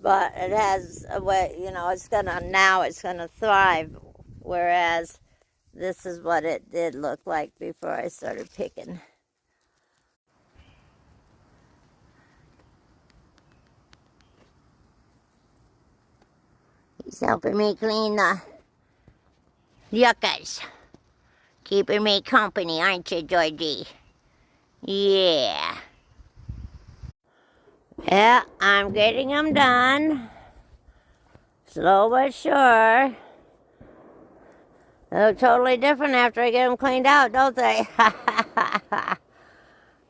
but it has a way, it's gonna thrive, whereas this is what it did look like before I started picking. He's helping me clean the yuccas. Keeping me company, aren't you, Georgie? Yeah. Yeah, I'm getting them done. Slow but sure. They look totally different after I get them cleaned out, don't they?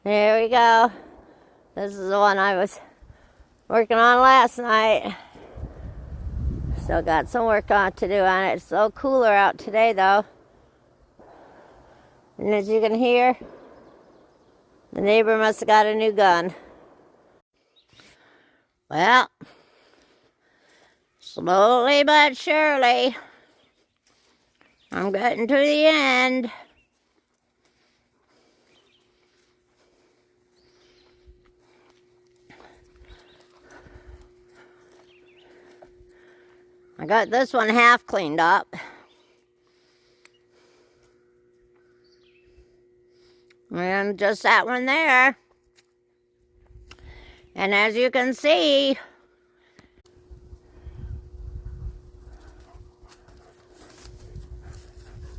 There we go. This is the one I was working on last night. Still got some work to do on it. It's a little cooler out today, though. And as you can hear, the neighbor must have got a new gun. Well, slowly but surely, I'm getting to the end. I got this one half cleaned up. And just that one there. And as you can see,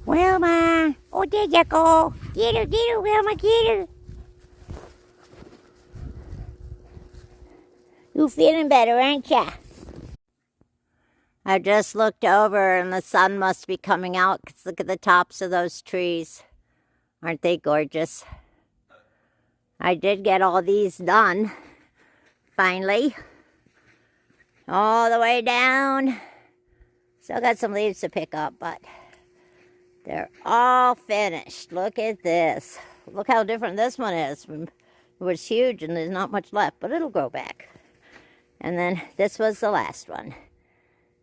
Wilma, oh, there you go. Get her, Wilma, get her. You feeling better, aren't ya? I just looked over and the sun must be coming out, 'cause look at the tops of those trees. Aren't they gorgeous? I did get all these done, finally. All the way down. Still got some leaves to pick up, but they're all finished. Look at this. Look how different this one is. It was huge and there's not much left, but it'll grow back. And then this was the last one.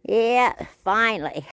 Yeah, finally.